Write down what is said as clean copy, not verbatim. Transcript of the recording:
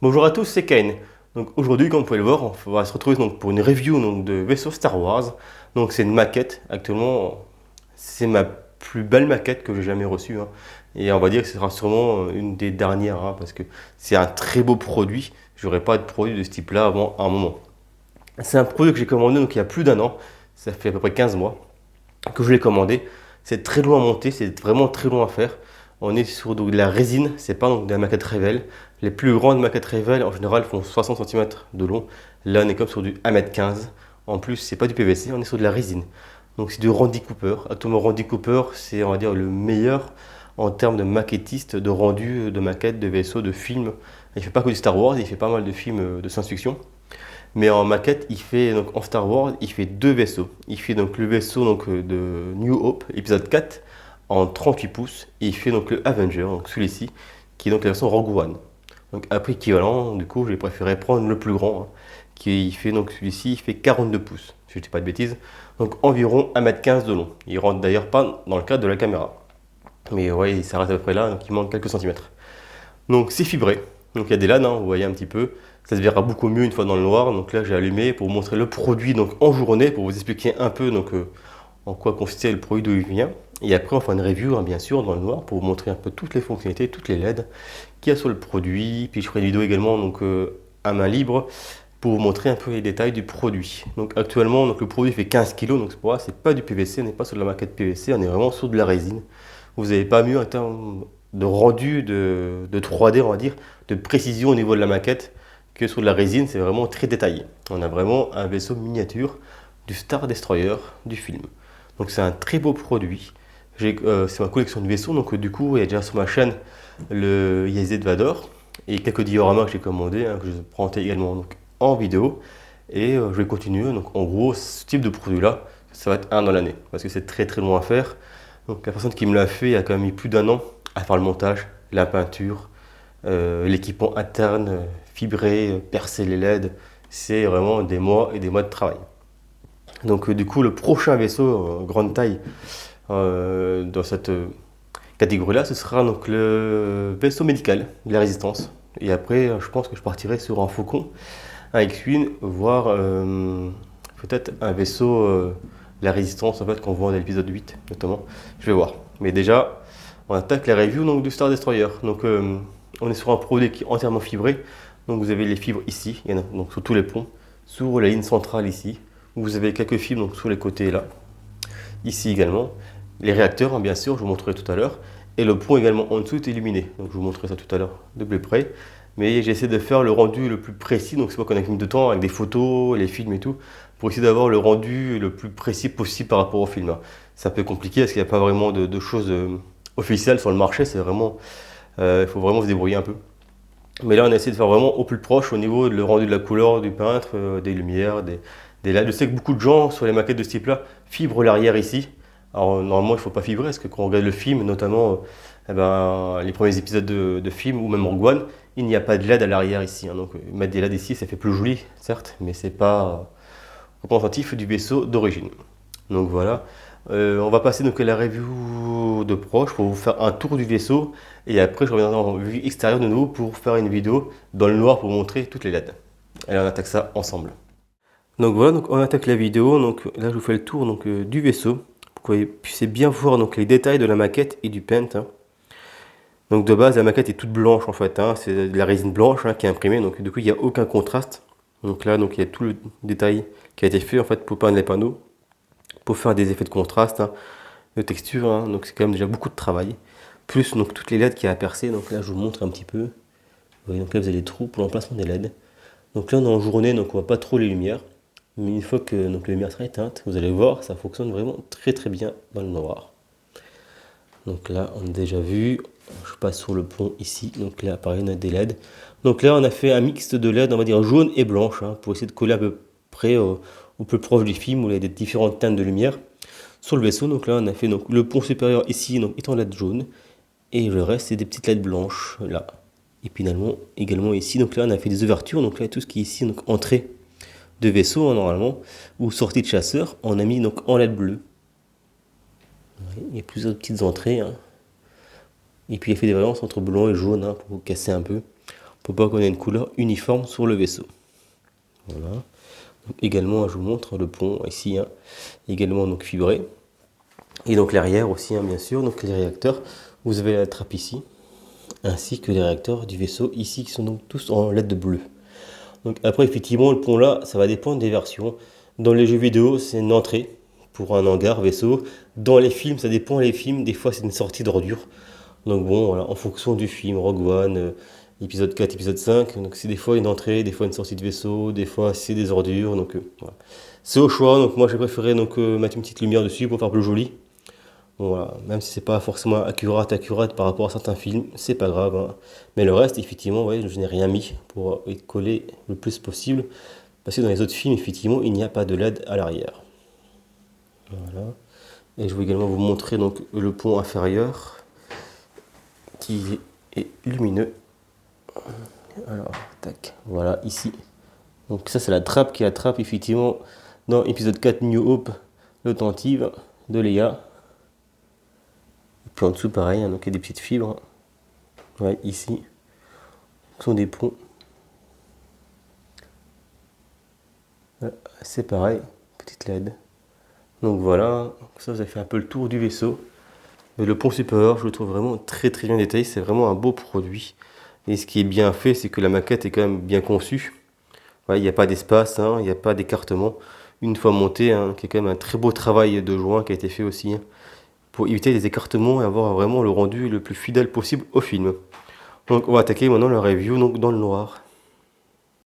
Bonjour à tous, c'est Kane. Donc aujourd'hui, comme vous pouvez le voir, on va se retrouver donc pour une review donc, de vaisseau Star Wars. Donc c'est une maquette. Actuellement, c'est ma plus belle maquette que j'ai jamais reçue, hein. Et on va dire que ce sera sûrement une des dernières, hein, parce que c'est un très beau produit. J'aurais pas de produit de ce type-là avant un moment. C'est un produit que j'ai commandé donc il y a plus d'un an. Ça fait à peu près 15 mois que je l'ai commandé. C'est très long à monter, c'est vraiment très long à faire. On est sur donc, de la résine, c'est pas donc de la maquette Revell. Les plus grandes maquettes Revell en général font 60 centimètres de long. Là on est comme sur du 1,15 m. En plus, c'est pas du PVC, on est sur de la résine. Donc c'est du Randy Cooper. Actuellement, Randy Cooper, c'est on va dire le meilleur en termes de maquettiste, de rendu, de maquettes, de vaisseaux, de films. Il fait pas que du Star Wars, il fait pas mal de films de science-fiction. Mais en maquette, il fait donc en Star Wars, il fait deux vaisseaux. Il fait donc le vaisseau donc de New Hope, épisode 4, en 38 pouces, et il fait donc le Avenger, donc celui-ci, qui est donc la version Rogue One. Donc à prix équivalent, du coup, j'ai préféré prendre le plus grand, hein, qui fait donc celui-ci, il fait 42 pouces, si je ne dis pas de bêtises, donc environ 1,15 m de long. Il rentre d'ailleurs pas dans le cadre de la caméra. Mais ouais, il s'arrête à peu près là, donc il manque quelques centimètres. Donc c'est fibré. Donc il y a des LAN, hein, vous voyez un petit peu. Ça se verra beaucoup mieux une fois dans le noir. Donc là j'ai allumé pour vous montrer le produit donc en journée, pour vous expliquer un peu en quoi consistait le produit, d'où il vient. Et après on fera une review, hein, bien sûr, dans le noir, pour vous montrer un peu toutes les fonctionnalités, toutes les LED qu'il y a sur le produit. Puis je ferai une vidéo également donc, à main libre pour vous montrer un peu les détails du produit. Donc actuellement donc, le produit fait 15 kg, donc c'est pour ça c'est pas du PVC, on n'est pas sur de la maquette PVC, on est vraiment sur de la résine. Vous n'avez pas mieux en termes de rendu de 3D, on va dire, de précision au niveau de la maquette que sur de la résine. C'est vraiment très détaillé. On a vraiment un vaisseau miniature du Star Destroyer du film. Donc c'est un très beau produit. C'est ma collection de vaisseaux, donc du coup il y a déjà sur ma chaîne le YZ Vador et quelques dioramas que j'ai commandés, hein, que je présentais également donc, en vidéo. Et je vais continuer. Donc en gros, ce type de produit là, ça va être un dans l'année parce que c'est très très long à faire. Donc la personne qui me l'a fait a quand même mis plus d'un an à faire le montage, la peinture, l'équipement interne, fibré, percer les LED. C'est vraiment des mois et des mois de travail. Donc du coup, le prochain vaisseau grande taille dans cette catégorie-là, ce sera donc le vaisseau médical de la résistance. Et après, je pense que je partirai sur un Faucon, un X-Wing, voire peut-être un vaisseau la résistance en fait qu'on voit dans l'épisode 8 notamment. Je vais voir. Mais déjà, on attaque la review donc, du Star Destroyer. Donc on est sur un produit qui est entièrement fibré. Donc vous avez les fibres ici, il y en a donc sur tous les ponts, sur la ligne centrale ici. Vous avez quelques fibres donc sur les côtés là, ici également. Les réacteurs, hein, bien sûr, je vous montrerai tout à l'heure. Et le pont également en dessous est illuminé. Donc je vous montrerai ça tout à l'heure de plus près. Mais j'essaie de faire le rendu le plus précis. Donc c'est pas qu'on a mis de temps avec des photos, les films et tout, pour essayer d'avoir le rendu le plus précis possible par rapport au film, hein. C'est un peu compliqué parce qu'il n'y a pas vraiment de choses officielles sur le marché. C'est vraiment, il faut vraiment se débrouiller un peu. Mais là, on a essayé de faire vraiment au plus proche au niveau de le rendu de la couleur du peintre, des lumières, des LED. Je sais que beaucoup de gens sur les maquettes de ce type-là fibrent l'arrière ici. Alors normalement, il ne faut pas fibrer parce que quand on regarde le film, notamment eh ben, les premiers épisodes de film ou même Rogue One, il n'y a pas de LED à l'arrière ici, hein. Donc mettre des LED ici, ça fait plus joli, certes, mais c'est pas représentatif du vaisseau d'origine. Donc voilà. On va passer donc à la review de proche pour vous faire un tour du vaisseau et après je reviendrai en vue extérieure de nouveau pour faire une vidéo dans le noir pour vous montrer toutes les LED. Allez, on attaque ça ensemble. Donc voilà, donc on attaque la vidéo. Donc là je vous fais le tour donc, du vaisseau pour que vous puissiez bien voir donc, les détails de la maquette et du paint, hein. Donc de base la maquette est toute blanche en fait, hein. C'est de la résine blanche, hein, qui est imprimée, donc du coup il n'y a aucun contraste. Donc là donc, il y a tout le détail qui a été fait en fait pour peindre les panneaux, pour faire des effets de contraste, hein, de texture, hein. Donc c'est quand même déjà beaucoup de travail. Plus donc toutes les LED qu'il y a à percer. Donc là je vous montre un petit peu. Vous voyez, donc là vous avez les trous pour l'emplacement des LED. Donc là on est en journée, donc on voit pas trop les lumières. Mais une fois que donc, les lumières sera éteintes, vous allez voir, ça fonctionne vraiment très très bien dans le noir. Donc là on a déjà vu. Je passe sur le pont ici. Donc là pareil on a des LED. Donc là on a fait un mix de LED, on va dire jaune et blanche, hein, pour essayer de coller à peu près au plus proche du film où il y a des différentes teintes de lumière sur le vaisseau. Donc là on a fait donc, le pont supérieur ici donc, étant LED jaune. Et le reste c'est des petites LED blanches là. Et finalement également ici. Donc là on a fait des ouvertures. Donc là tout ce qui est ici, donc entrée de vaisseau, hein, normalement, ou sortie de chasseur, on a mis donc en LED bleu. Il y a plusieurs petites entrées, hein. Et puis il a fait des variances entre blanc et jaune, hein, pour casser un peu. pour pas qu'on ait une couleur uniforme sur le vaisseau. Voilà. Donc, également, je vous montre le pont ici, hein, également donc fibré. Et donc l'arrière aussi, hein, bien sûr. Donc les réacteurs, vous avez la trappe ici, ainsi que les réacteurs du vaisseau ici, qui sont donc tous en LED bleu. Donc après, effectivement, le pont là, ça va dépendre des versions. Dans les jeux vidéo, c'est une entrée pour un hangar vaisseau. Dans les films, ça dépend les films. Des fois, c'est une sortie d'ordure. Donc bon, voilà, en fonction du film, Rogue One, épisode 4, épisode 5. Donc c'est des fois une entrée, des fois une sortie de vaisseau, des fois c'est des ordures. Donc voilà. C'est au choix. Donc moi, j'ai préféré mettre une petite lumière dessus pour faire plus joli. Bon, voilà. Même si c'est pas forcément accurate par rapport à certains films, c'est pas grave, hein. Mais le reste, effectivement, ouais, je n'ai rien mis pour y coller le plus possible. Parce que dans les autres films, effectivement, il n'y a pas de LED à l'arrière. Voilà. Et je vais également vous montrer donc le pont inférieur qui est lumineux. Alors, tac, voilà, ici. Donc ça, c'est la trappe qui attrape effectivement dans épisode 4 New Hope le tentive de Leia. Puis en dessous, pareil, hein, donc il y a des petites fibres. Ouais, ici, ce sont des ponts. Voilà, c'est pareil, petite LED. Donc voilà, ça vous avez fait un peu le tour du vaisseau. Et le pont supérieur, je le trouve vraiment très très bien détaillé, c'est vraiment un beau produit. Et ce qui est bien fait, c'est que la maquette est quand même bien conçue. Ouais, il n'y a pas d'espace, hein, il n'y a pas d'écartement. Une fois monté, hein, qui est quand même un très beau travail de joint qui a été fait aussi, hein, pour éviter les écartements et avoir vraiment le rendu le plus fidèle possible au film. Donc on va attaquer maintenant la review donc dans le noir.